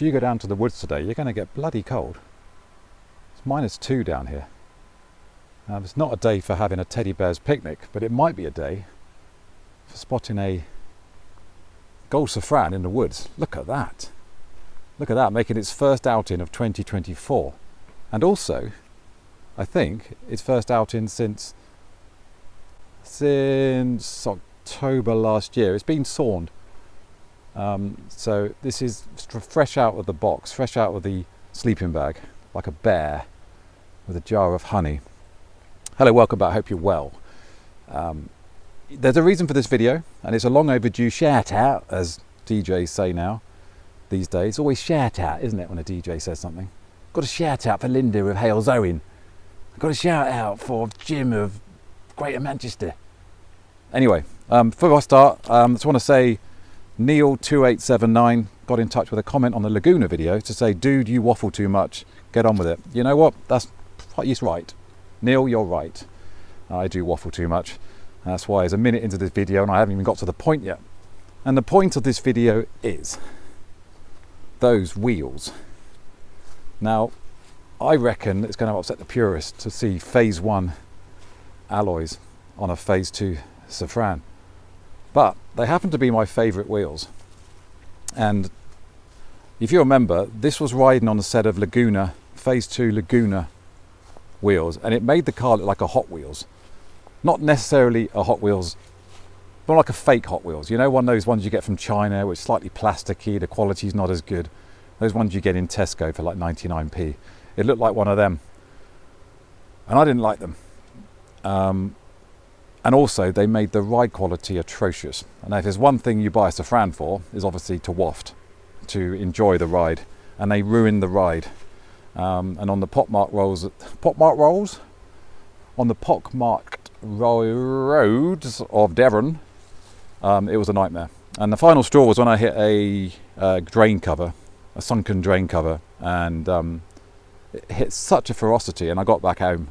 if you go down to the woods today, you're going to get bloody cold. It's -2 down here. It's not a day for having a teddy bear's picnic, but it might be a day for spotting a gold safrane in the woods. Look at that. Look at that, making its first outing of 2024. And also, I think, its first outing since October last year. It's been sawned. So this is fresh out of the box, fresh out of the sleeping bag, like a bear with a jar of honey. Hello, welcome back, hope you're well. There's a reason for this video, and it's a long overdue shout out, as DJs say now these days. Always shout out, isn't it, when a DJ says something? Got a shout out for Linda of Hales Owen. Got a shout out for Jim of Greater Manchester. Anyway, before I start, I just want to say Neil2879 got in touch with a comment on the Laguna video to say, dude, you waffle too much, get on with it. You know what, he's right. Neil, you're right. I do waffle too much. That's why it's a minute into this video and I haven't even got to the point yet. And the point of this video is those wheels. Now, I reckon it's going to upset the purists to see phase 1 alloys on a phase 2 Safrane. But they happen to be my favourite wheels. And if you remember, this was riding on a set of Laguna, phase 2 Laguna wheels, and it made the car look like a Hot Wheels. Not necessarily a Hot Wheels, but like a fake Hot Wheels. You know, one of those ones you get from China, which is slightly plasticky, the quality's not as good. Those ones you get in Tesco for like 99p. It looked like one of them. And I didn't like them. And also, they made the ride quality atrocious. And if there's one thing you buy a Safrane for, is obviously to waft, to enjoy the ride. And they ruined the ride. And on the pockmarked roads, on the pockmarked roads of Devon, it was a nightmare. And the final straw was when I hit a drain cover, a sunken drain cover, and it hit such a ferocity. And I got back home,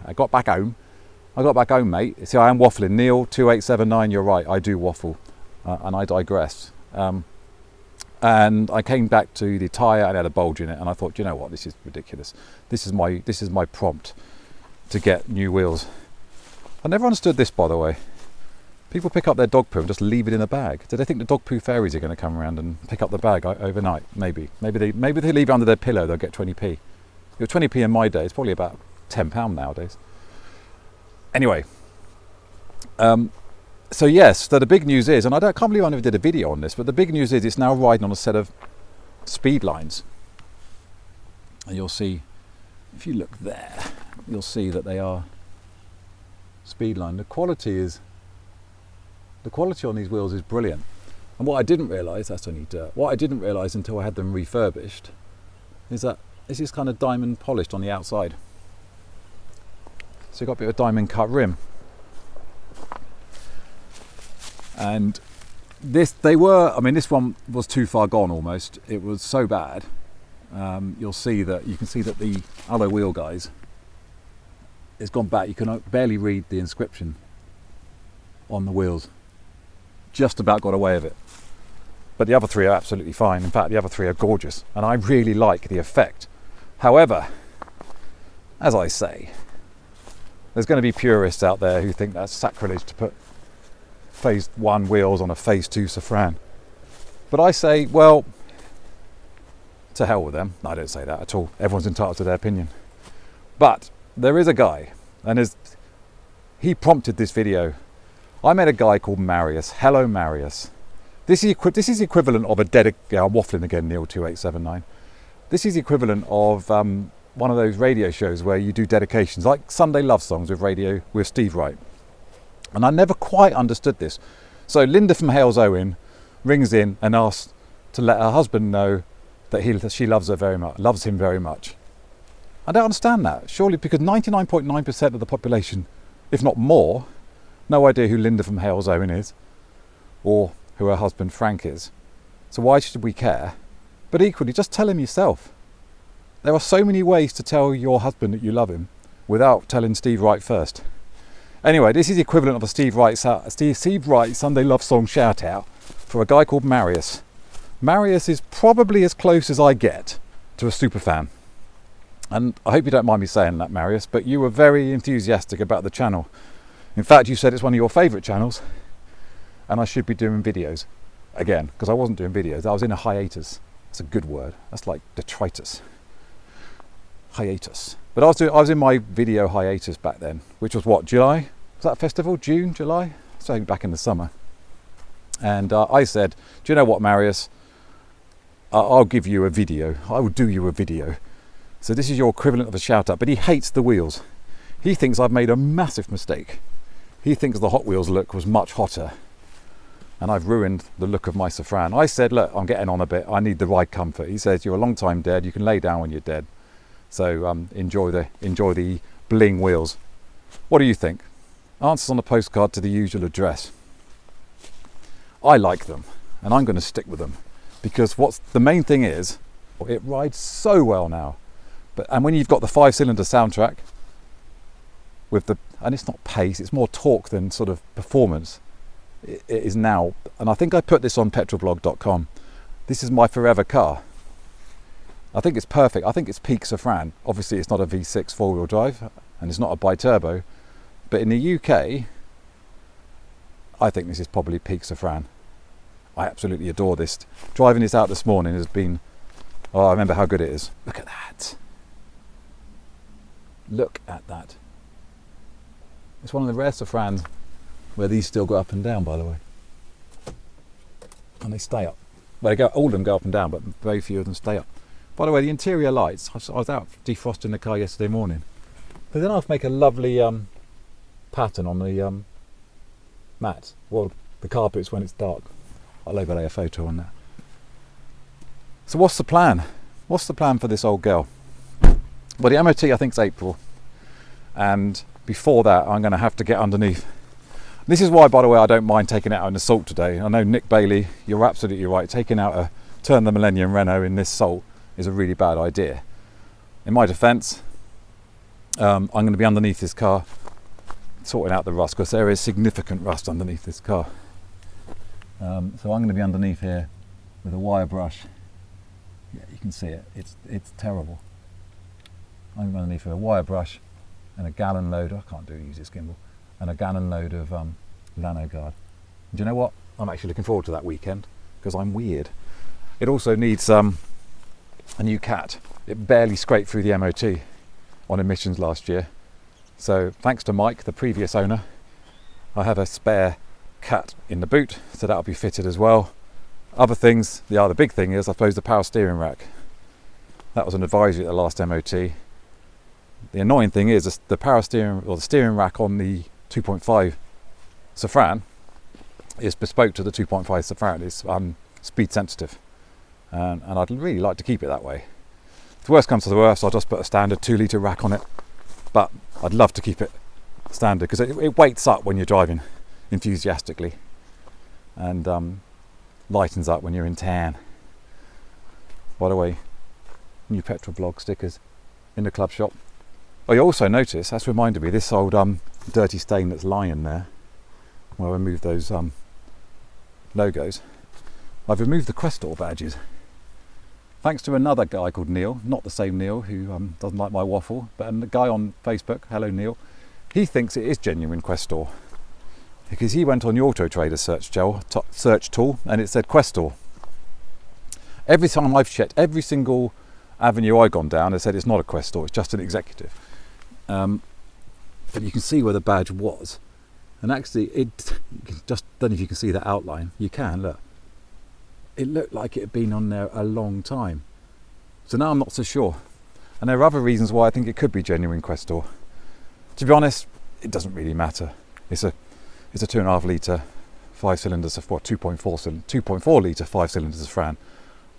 mate. See, I am waffling. Neil2879, you're right, I do waffle, and I digress. And I came back to the tyre and it had a bulge in it, and I thought, you know what, this is ridiculous. This is my prompt to get new wheels. I never understood this, by the way. People pick up their dog poo and just leave it in a bag. Do they think the dog poo fairies are going to come around and pick up the bag overnight? Maybe they leave it under their pillow. They'll get 20p. It was 20p in my day. It's probably about £10 nowadays. Anyway, so yes, so the big news is, and I can't believe I never did a video on this, but the big news is it's now riding on a set of Speedlines. And you'll see, if you look there, you'll see that they are Speedline. The quality on these wheels is brilliant. And what I didn't realise, that's only dirt, what I didn't realise until I had them refurbished is that this is kind of diamond polished on the outside. So you've got a bit of a diamond cut rim. And this one was too far gone almost. It was so bad. You can see that the alloy wheel guys, it's gone back. You can barely read the inscription on the wheels. Just about got away with it. But the other three are absolutely fine. In fact, the other three are gorgeous. And I really like the effect. However, as I say, there's going to be purists out there who think that's sacrilege to put phase 1 wheels on a phase 2 Safrane. But I say, well, to hell with them. No, I don't say that at all. Everyone's entitled to their opinion. But there is a guy, and he prompted this video. I met a guy called Marius. Hello, Marius. This is the equivalent of I'm waffling again, Neil2879. This is the equivalent of one of those radio shows where you do dedications, like Sunday Love Songs with Steve Wright. And I never quite understood this. So Linda from Hales Owen rings in and asks to let her husband know that she loves him very much. I don't understand that. Surely, because 99.9% of the population, if not more, no idea who Linda from Hales Owen is, or who her husband Frank is. So why should we care? But equally, just tell him yourself. There are so many ways to tell your husband that you love him without telling Steve Wright first. Anyway, this is the equivalent of a Steve Wright Sunday Love Song shout out for a guy called Marius. Marius is probably as close as I get to a super fan. And I hope you don't mind me saying that, Marius, but you were very enthusiastic about the channel. In fact, you said it's one of your favourite channels, and I should be doing videos again, because I wasn't doing videos. I was in a hiatus. That's a good word. That's like detritus. Hiatus. But I was in my video hiatus back then, which was what, July? Was that a festival? June, July? So back in the summer. And I said, do you know what, Marius? I'll give you a video. I will do you a video. So this is your equivalent of a shout out. But he hates the wheels. He thinks I've made a massive mistake. He thinks the Hot Wheels look was much hotter. And I've ruined the look of my Safrane. I said, look, I'm getting on a bit. I need the ride comfort. He says, you're a long time dead. You can lay down when you're dead. So enjoy the bling wheels. What do you think? Answers on a postcard to the usual address. I like them, and I'm going to stick with them, because what's the main thing is, it rides so well now. And when you've got the 5-cylinder soundtrack with and it's not pace, it's more torque than sort of performance. It is now, and I think I put this on PetrolBlog.com. This is my forever car. I think it's perfect. I think it's peak Safrane. Obviously, it's not a V6 four-wheel drive, and it's not a bi-turbo. But in the UK, I think this is probably peak Safrane. I absolutely adore this. Driving this out this morning has been, oh, I remember how good it is. Look at that. Look at that. It's one of the rare Safranes where these still go up and down, by the way. And they stay up. Well, all of them go up and down, but very few of them stay up. By the way, the interior lights, I was out defrosting the car yesterday morning. But then I'll make a lovely pattern on the mat. Well, the carpets when it's dark. I'll overlay a photo on that. So what's the plan? What's the plan for this old girl? Well, the MOT I think is April. And before that, I'm going to have to get underneath. This is why, by the way, I don't mind taking it out in the salt today. I know Nick Bailey, you're absolutely right. Taking out a Turn the Millennium Renault in this salt is a really bad idea. In my defence, I'm going to be underneath this car sorting out the rust, because there is significant rust underneath this car. So I'm going to be underneath here with a wire brush. Yeah, you can see it. It's terrible. I'm underneath with a wire brush and a gallon load. I can't use this gimbal. And a gallon load of Lano Guard. Do you know what? I'm actually looking forward to that weekend, because I'm weird. It also needs a new cat. It barely scraped through the MOT on emissions last year. So thanks to Mike, the previous owner, I have a spare cat in the boot, so that'll be fitted as well. Other things, the big thing is, I suppose, the power steering rack. That was an advisory at the last MOT. The annoying thing is the power steering, or the steering rack on the 2.5 Safrane is bespoke to the 2.5 Safrane. It's speed sensitive, and I'd really like to keep it that way. If the worst comes to the worst, I'll just put a standard 2-litre rack on it, but I'd love to keep it standard, because it wakes up when you're driving enthusiastically, and lightens up when you're in town. By the way, new PetrolBlog stickers in the club shop. Oh, you also notice, that's reminded me, this old dirty stain that's lying there, where I removed those logos. I've removed the Questor badges. Thanks to another guy called Neil, not the same Neil who doesn't like my waffle, but a guy on Facebook, hello Neil, he thinks it is genuine Questor, because he went on the Auto Trader search tool and it said Questor. Every time I've checked, every single avenue I've gone down, it said it's not a Questor, it's just an executive. But you can see where the badge was, and actually I don't know if you can see that outline. You can, look. It looked like it had been on there a long time. So now I'm not so sure. And there are other reasons why I think it could be genuine Questor. To be honest, it doesn't really matter. It's a 2.5 litre 5-cylinder, 2.4 litre 5-cylinder Safrane,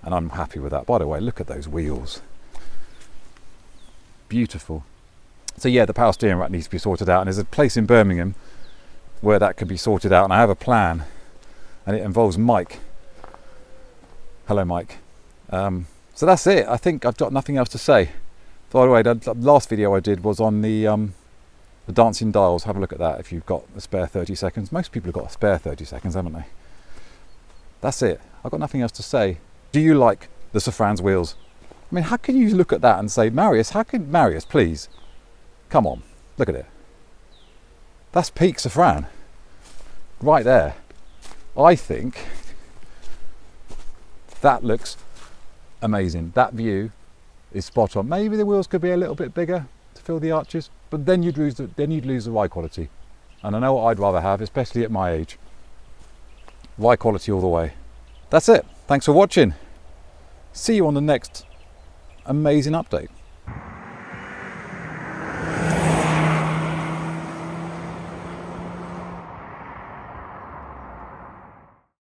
and I'm happy with that. By the way, look at those wheels. Beautiful. So yeah, the power steering rack needs to be sorted out, and there's a place in Birmingham where that could be sorted out, and I have a plan, and it involves Mike. Hello Mike. So that's it. I think I've got nothing else to say. By the way, the last video I did was on the dancing dials. Have a look at that if you've got a spare 30 seconds. Most people have got a spare 30 seconds, haven't they? That's it. I've got nothing else to say. Do you like the Safrane's wheels? I mean, how can you look at that and say, Marius, Marius, please, come on, look at it. That's peak Safrane, right there. I think that looks amazing. That view is spot on. Maybe the wheels could be a little bit bigger to fill the arches, but then you'd lose the ride quality. And I know what I'd rather have, especially at my age. Ride quality all the way. That's it. Thanks for watching. See you on the next amazing update.